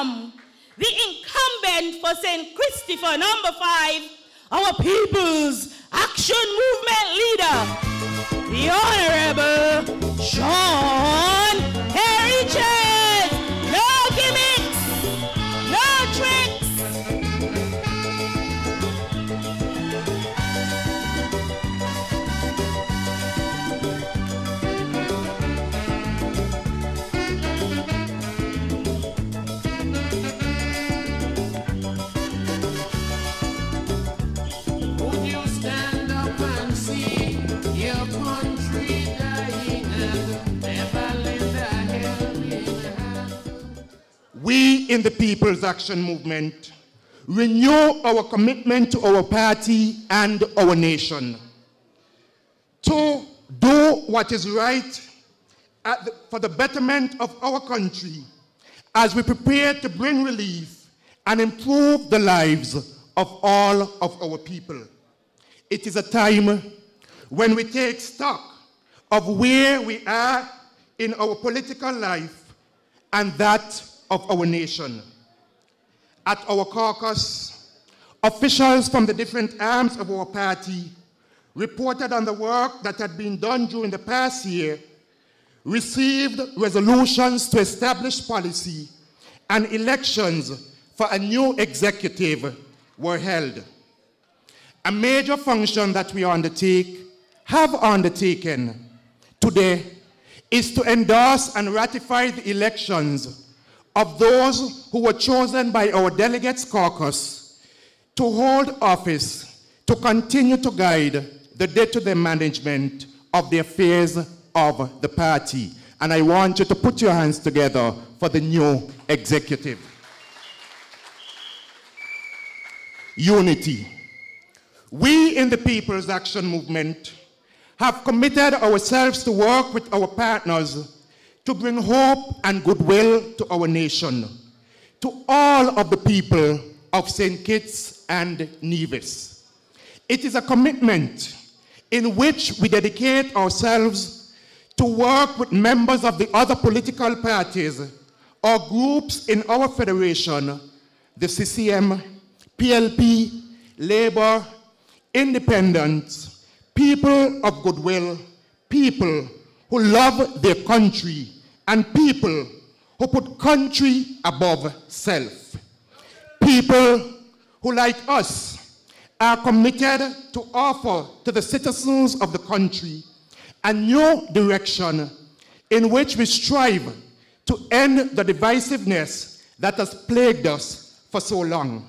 welcome the incumbent for St. Christopher, number 5, our People's Action Movement leader, the Honorable Shawn. No gimmicks, no tricks. Would you stand up and see your country dying and never lend a helping hand? We in the People's Action Movement renew our commitment to our party and our nation to do what is right for the betterment of our country as we prepare to bring relief and improve the lives of all of our people. It is a time when we take stock of where we are in our political life and that of our nation. At our caucus, officials from the different arms of our party reported on the work that had been done during the past year, received resolutions to establish policy, and elections for a new executive were held. A major function that we have undertaken today is to endorse and ratify the elections of those who were chosen by our delegates caucus to hold office to continue to guide the day-to-day management of the affairs of the party. And I want you to put your hands together for the new executive. Unity. We in the People's Action Movement have committed ourselves to work with our partners to bring hope and goodwill to our nation, to all of the people of St. Kitts and Nevis. It is a commitment in which we dedicate ourselves to work with members of the other political parties or groups in our federation, the CCM, PLP, Labour, Independents, people of goodwill, people who love their country, and people who put country above self. People who, like us, are committed to offer to the citizens of the country a new direction in which we strive to end the divisiveness that has plagued us for so long,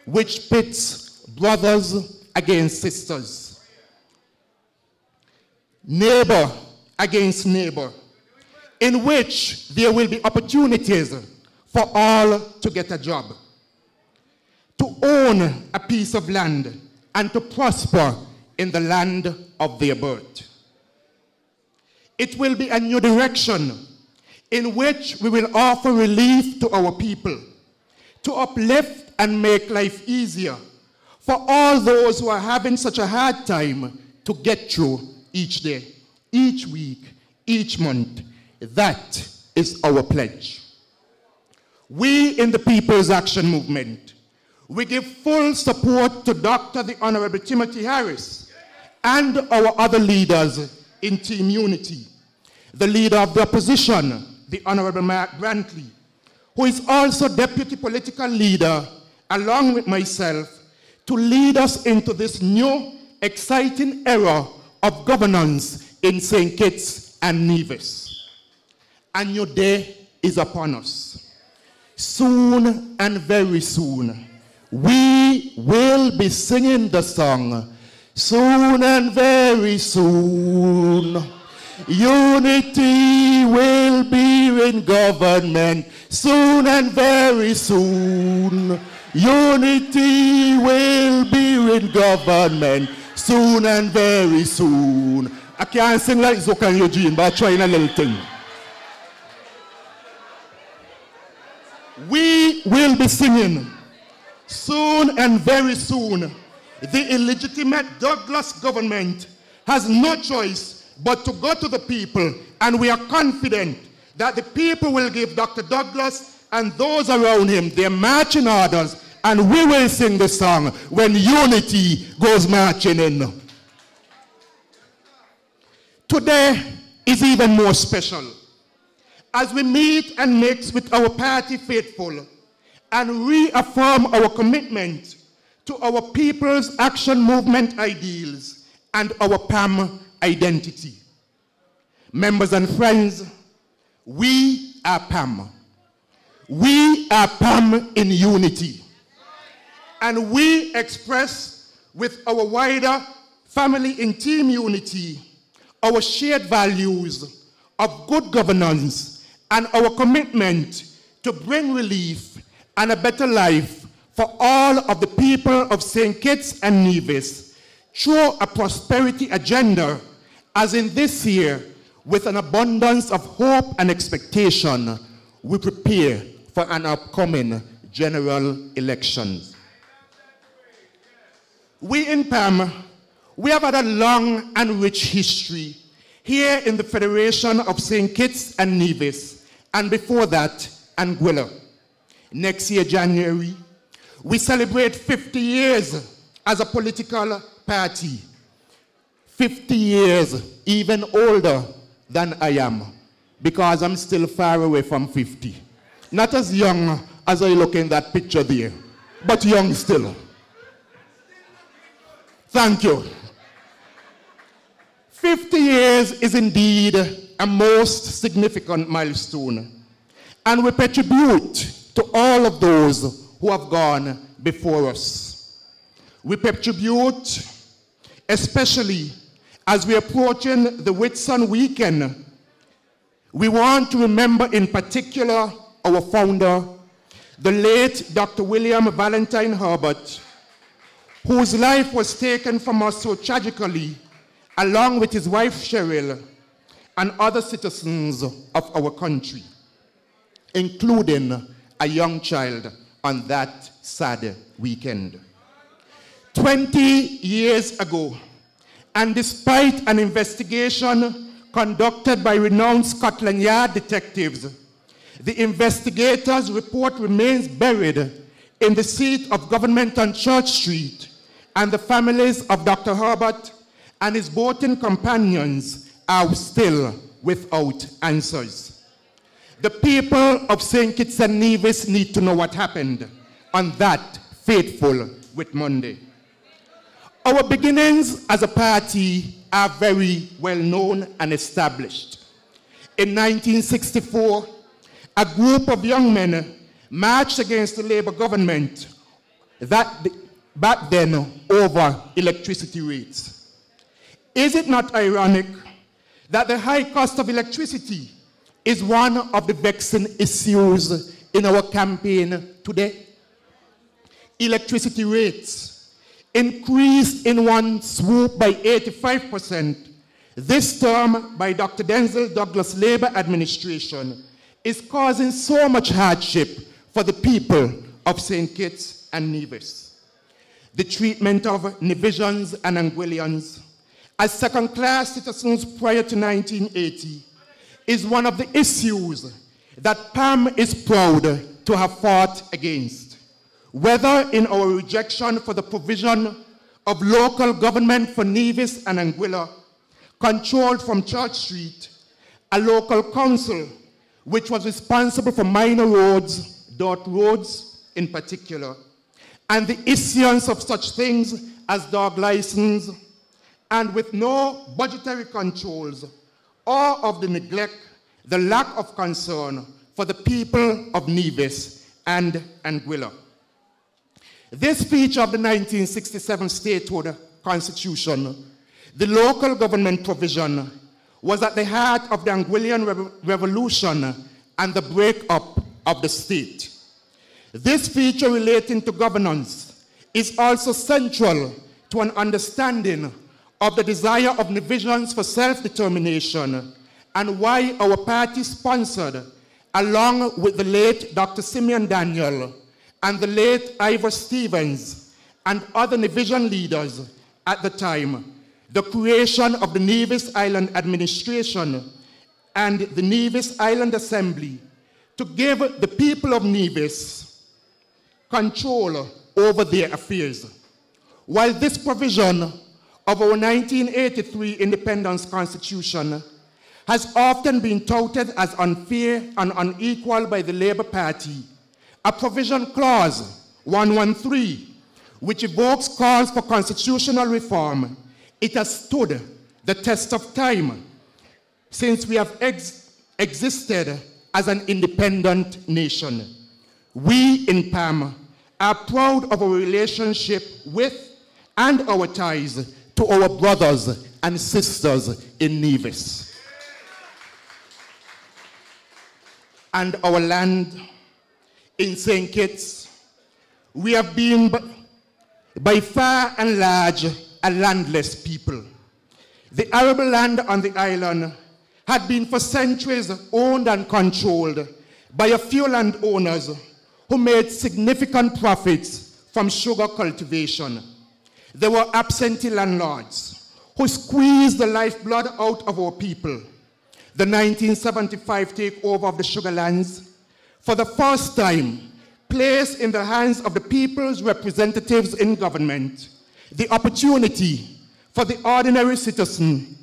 which pits brothers against sisters, neighbor against neighbor, in which there will be opportunities for all to get a job, to own a piece of land, and to prosper in the land of their birth. It will be a new direction in which we will offer relief to our people, to uplift and make life easier for all those who are having such a hard time to get through each day, each week, each month. That is our pledge. We in the People's Action Movement, we give full support to Dr. the Honorable Timothy Harris and our other leaders in Team Unity. The leader of the opposition, the Honorable Mark Brantley, who is also deputy political leader, along with myself, to lead us into this new, exciting era of governance in St. Kitts and Nevis. A new day is upon us. Soon and very soon, we will be singing the song, soon and very soon. Unity will be in government, soon and very soon. Unity will be in government, soon and very soon. I can't sing like Zoka and Eugene, but I'm trying a little thing. We will be singing, soon and very soon. The illegitimate Douglas government has no choice but to go to the people, and we are confident that the people will give Dr. Douglas and those around him, their marching orders, and we will sing the song when unity goes marching in. Today is even more special as we meet and mix with our party faithful and reaffirm our commitment to our People's Action Movement ideals and our PAM identity. Members and friends, we are PAM. We are PAM in unity. And we express with our wider family in team unity our shared values of good governance and our commitment to bring relief and a better life for all of the people of St. Kitts and Nevis through a prosperity agenda, as in this year, with an abundance of hope and expectation, we prepare for an upcoming general elections. We in PAM, we have had a long and rich history here in the Federation of St. Kitts and Nevis, and before that, Anguilla. Next year, January, we celebrate 50 years as a political party. 50 years, even older than I am, because I'm still far away from 50. Not as young as I look in that picture there, but young still. Thank you. 50 years is indeed a most significant milestone, and we pay tribute to all of those who have gone before us. We pay tribute, especially as we're approaching the Whitsun weekend. We want to remember in particular our founder, the late Dr. William Valentine Herbert, whose life was taken from us so tragically, along with his wife Cheryl and other citizens of our country, including a young child on that sad weekend. 20 years ago, and despite an investigation conducted by renowned Scotland Yard detectives, the investigators' report remains buried in the seat of government on Church Street, and the families of Dr. Herbert and his boating companions are still without answers. The people of St. Kitts and Nevis need to know what happened on that fateful Whit Monday. Our beginnings as a party are very well known and established. In 1964, a group of young men marched against the Labour government back then over electricity rates. Is it not ironic that the high cost of electricity is one of the vexing issues in our campaign today? Electricity rates increased in one swoop by 85%, this term by Dr. Denzel Douglas' Labour administration, is causing so much hardship for the people of St. Kitts and Nevis. The treatment of Nevisians and Anguillians as second-class citizens prior to 1980 is one of the issues that PAM is proud to have fought against, whether in our rejection for the provision of local government for Nevis and Anguilla, controlled from Church Street, a local council which was responsible for minor roads, dirt roads in particular, and the issuance of such things as dog license, and with no budgetary controls, or of the neglect, the lack of concern for the people of Nevis and Anguilla. This feature of the 1967 statehood constitution, the local government provision, was at the heart of the Anguillian Revolution and the breakup of the state. This feature relating to governance is also central to an understanding of the desire of Nevisians for self-determination, and why our party sponsored, along with the late Dr. Simeon Daniel and the late Ivor Stevens and other Nevisian leaders at the time, the creation of the Nevis Island Administration and the Nevis Island Assembly to give the people people of Nevis control over their affairs. While this provision of our 1983 Independence Constitution has often been touted as unfair and unequal by the Labour Party, a provision clause 113, which evokes calls for constitutional reform, it has stood the test of time since we have existed as an independent nation. We in PAM are proud of our relationship with and our ties to our brothers and sisters in Nevis. And our land in St. Kitts, we have been by far and large a landless people. The arable land on the island had been for centuries owned and controlled by a few landowners who made significant profits from sugar cultivation. There were absentee landlords who squeezed the lifeblood out of our people. The 1975 takeover of the sugar lands, for the first time, placed in the hands of the people's representatives in government the opportunity for the ordinary citizen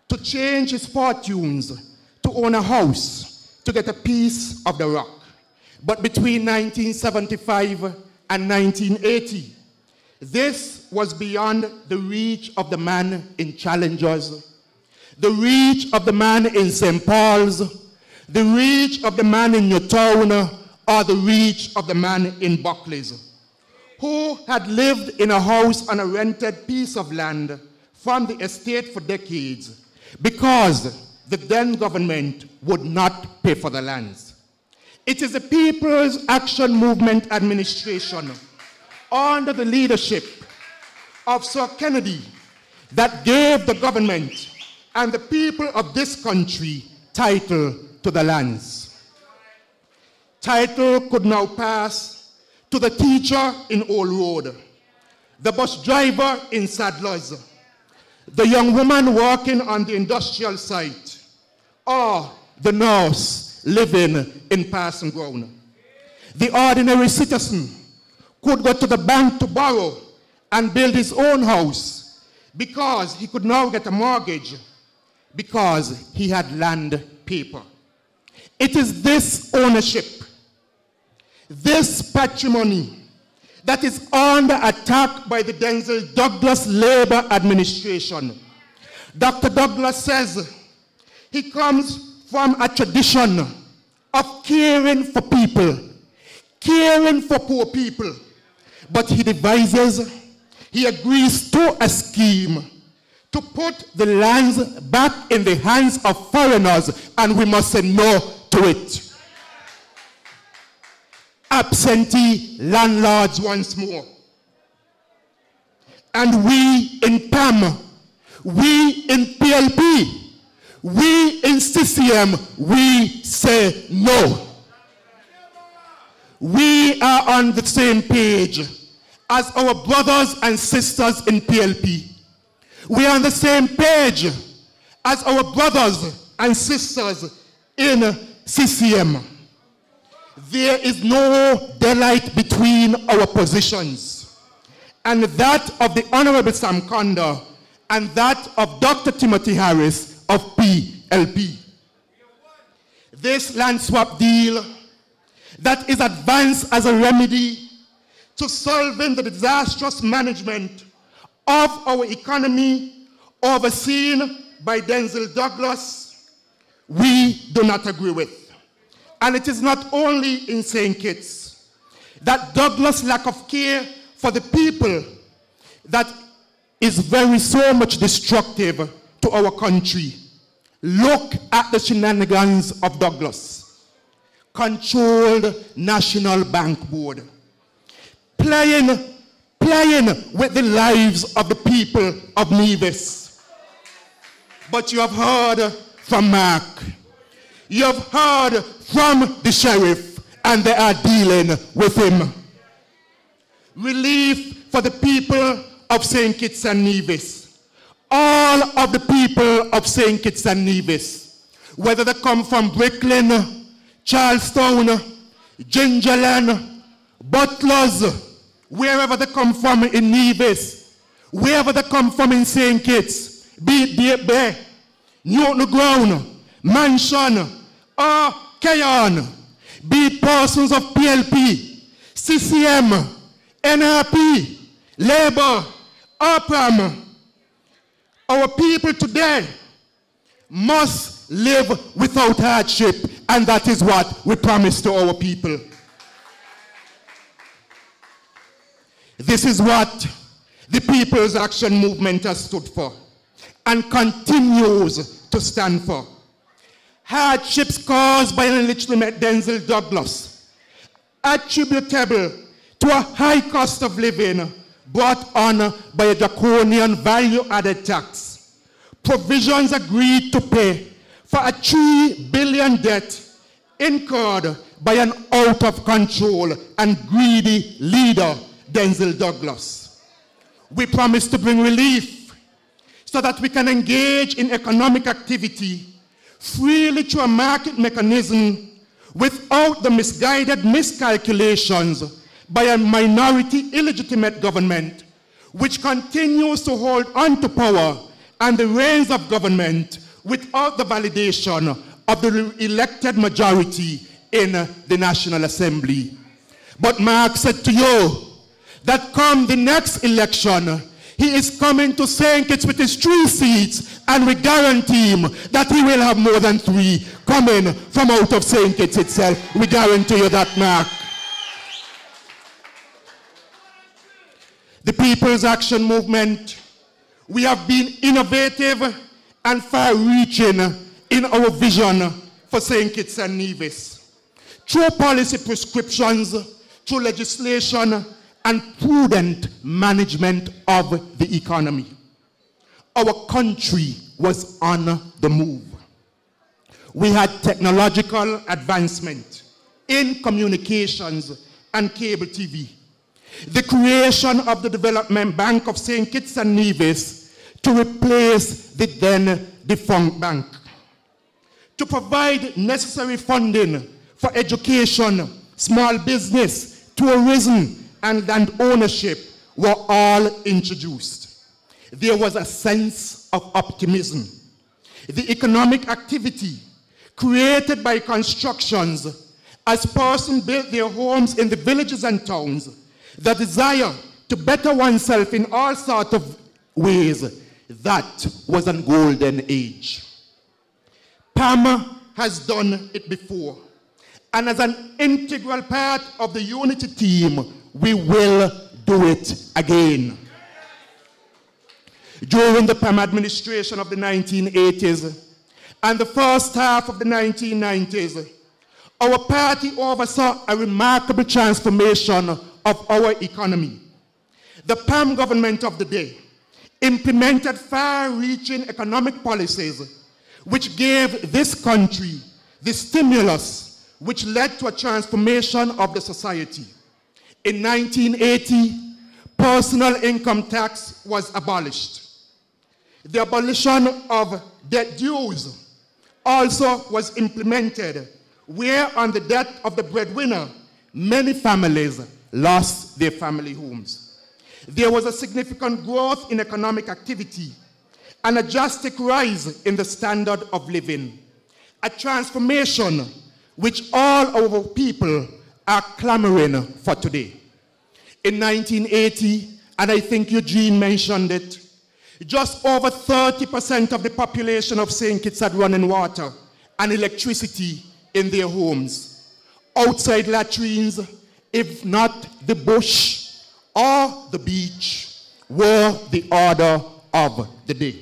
to change his fortunes, to own a house, to get a piece of the rock. But between 1975 and 1980, this was beyond the reach of the man in Challengers, the reach of the man in St. Paul's, the reach of the man in Newtown, or the reach of the man in Buckley's, who had lived in a house on a rented piece of land from the estate for decades because the then government would not pay for the lands. It is the People's Action Movement administration under the leadership of Sir Kennedy that gave the government and the people of this country title to the lands. Title could now pass to the teacher in Old Road, the bus driver in Sadlers, the young woman working on the industrial site, or the nurse living in Passing Ground. The ordinary citizen could go to the bank to borrow and build his own house because he could now get a mortgage because he had land paper. It is this ownership, this patrimony that is under attack by the Denzel Douglas Labour administration. Dr. Douglas says he comes from a tradition of caring for people, caring for poor people, but he agrees to a scheme to put the lands back in the hands of foreigners, and we must say no to it. Absentee landlords once more. And we in PAM, we in PLP, we in CCM, we say no. We are on the same page as our brothers and sisters in PLP. We are on the same page as our brothers and sisters in CCM. There is no daylight between our positions. And that of the Honorable Sam Conda and that of Dr. Timothy Harris of PLP. This land swap deal that is advanced as a remedy to solving the disastrous management of our economy overseen by Denzel Douglas, we do not agree with. And it is not only in St. Kitts that Douglas' lack of care for the people that is very so much destructive to our country. Look at the shenanigans of Douglas. Controlled National Bank Board. Playing with the lives of the people of Nevis. But you have heard from Mark. You have heard from the sheriff, and they are dealing with him. Relief for the people of St. Kitts and Nevis. All of the people of St. Kitts and Nevis, whether they come from Brooklyn, Charlestown, Gingerland, butlers, wherever they come from in Nevis, wherever they come from in St. Kitts, be it Deep Bay, Newton Ground, Mansion, or Keyon, be it persons of PLP, CCM, NRP, Labour, APRAM, our people today must live without hardship, and that is what we promise to our people. This is what the People's Action Movement has stood for and continues to stand for. Hardships caused by an illegitimate Denzel Douglas, attributable to a high cost of living brought on by a draconian value-added tax. Provisions agreed to pay for a $3 billion debt incurred by an out-of-control and greedy leader, Denzel Douglas. We promise to bring relief so that we can engage in economic activity freely through a market mechanism without the misguided miscalculations by a minority illegitimate government which continues to hold on to power and the reins of government without the validation of the elected majority in the National Assembly. But Mark said to you that come the next election, he is coming to St. Kitts with his 3 seats, and we guarantee him that he will have more than 3 coming from out of St. Kitts itself. We guarantee you that, Mark. The People's Action Movement, we have been innovative and far-reaching in our vision for St. Kitts and Nevis. Through policy prescriptions, through legislation, and prudent management of the economy, our country was on the move. We had technological advancement in communications and cable TV, the creation of the Development Bank of St. Kitts and Nevis to replace the then defunct bank, to provide necessary funding for education, small business, tourism, and land ownership were all introduced. There was a sense of optimism. The economic activity created by constructions as persons built their homes in the villages and towns, the desire to better oneself in all sorts of ways, that was a golden age. PAM has done it before, and as an integral part of the unity team, we will do it again. During the PAM administration of the 1980s and the first half of the 1990s, our party oversaw a remarkable transformation of our economy. The PAM government of the day implemented far-reaching economic policies which gave this country the stimulus which led to a transformation of the society. In 1980, personal income tax was abolished. The abolition of debt dues also was implemented, where on the death of the breadwinner, many families lost their family homes. There was a significant growth in economic activity and a drastic rise in the standard of living, a transformation which all our people are clamoring for today. In 1980, and I think Eugene mentioned it, just over 30% of the population of St. Kitts had running water and electricity in their homes. Outside latrines, if not the bush or the beach, were the order of the day.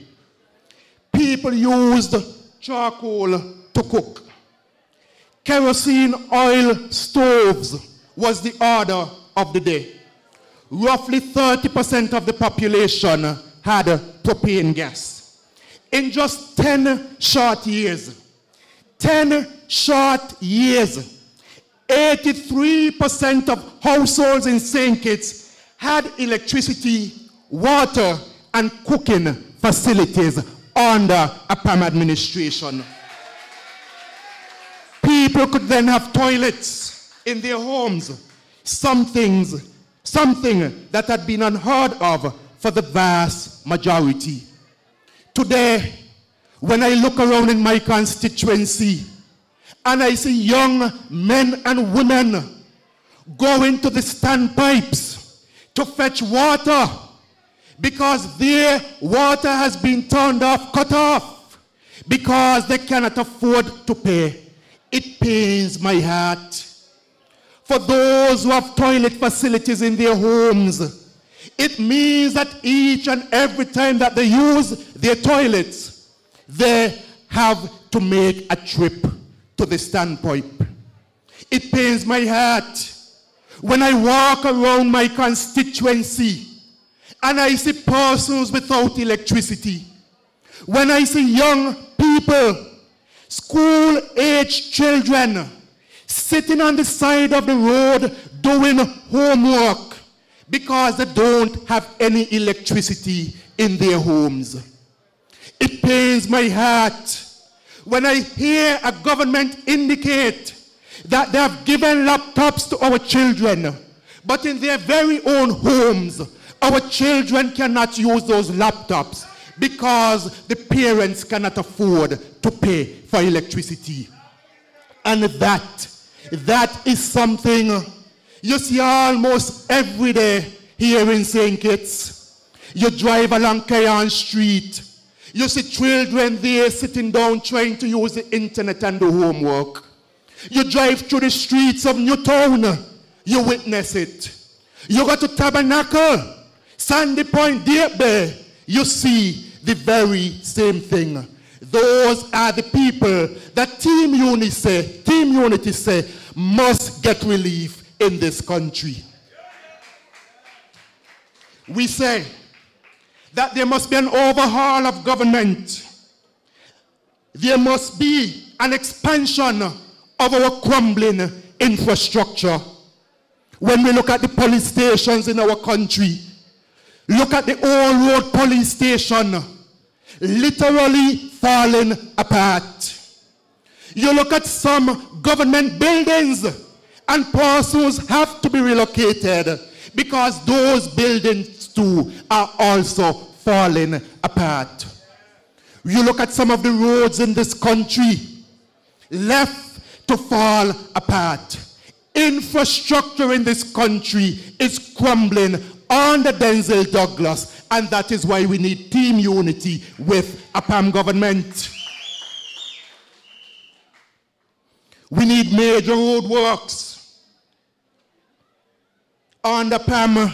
People used charcoal to cook. Kerosene oil stoves was the order of the day. Roughly 30% of the population had propane gas. In just 10 short years, 83% of households in St. Kitts had electricity, water, and cooking facilities under a PAM administration. People could then have toilets, in their homes, something that had been unheard of for the vast majority. Today, when I look around in my constituency and I see young men and women going to the standpipes to fetch water because their water has been turned off, cut off, because they cannot afford to pay, it pains my heart. For those who have toilet facilities in their homes, it means that each and every time that they use their toilets, they have to make a trip to the standpipe. It pains my heart when I walk around my constituency and I see persons without electricity. When I see young people, school-aged children, sitting on the side of the road doing homework because they don't have any electricity in their homes. It pains my heart when I hear a government indicate that they have given laptops to our children, but in their very own homes, our children cannot use those laptops because the parents cannot afford to pay for electricity. And that is something you see almost every day here in St. Kitts. You drive along Cairn Street, you see children there sitting down trying to use the internet and do homework. You drive through the streets of Newtown, you witness it. You go to Tabernacle, Sandy Point, Deep Bay, you see the very same thing. Those are the people that Team Unity say must get relief in this country. We say that there must be an overhaul of government. There must be an expansion of our crumbling infrastructure. When we look at the police stations in our country, look at the old road police station, literally falling apart. You look at some government buildings and persons have to be relocated because those buildings too are also falling apart. You look at some of the roads in this country, left to fall apart. Infrastructure in this country is crumbling under Denzel Douglas, and that is why we need Team Unity with a PAM government. We need major road works. Under PAM,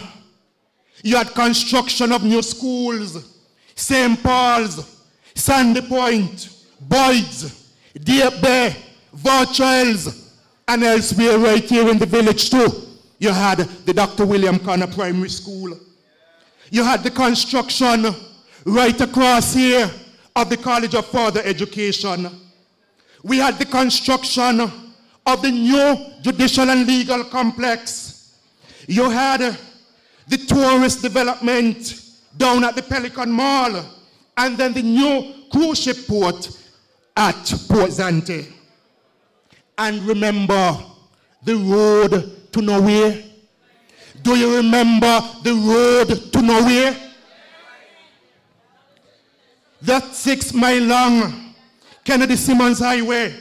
you had construction of new schools, St. Paul's, Sandy Point, Boyd's, Deep Bay, Virtuals, and elsewhere right here in the village too. You had the Dr. William Connor Primary School. You had the construction right across here of the College of Further Education. We had the construction of the new judicial and legal complex. You had the tourist development down at the Pelican Mall, and then the new cruise ship port at Port Zante. And remember the road to nowhere? Do you remember the road to nowhere? That 6-mile long Kennedy Simmons Highway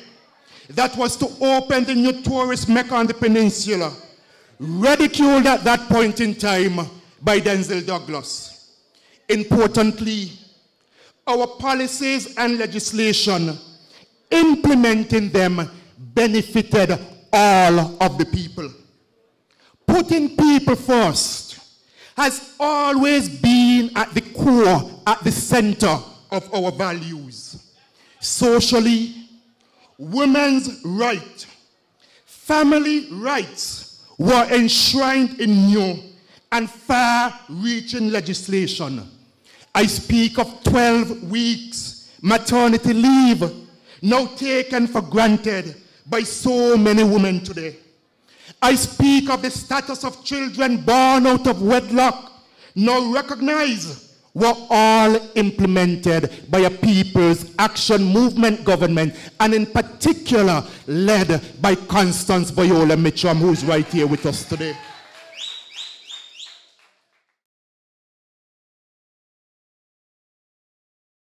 that was to open the new tourist mecca on the peninsula, ridiculed at that point in time by Denzel Douglas. Importantly, our policies and legislation, implementing them, benefited all of the people. Putting people first has always been at the core, at the center of our values. Socially, women's rights, family rights were enshrined in new and far-reaching legislation. I speak of 12 weeks maternity leave, now taken for granted by so many women today. I speak of the status of children born out of wedlock, now recognized were all implemented by a People's Action Movement government, and in particular led by Constance Viola Mitcham, who is right here with us today.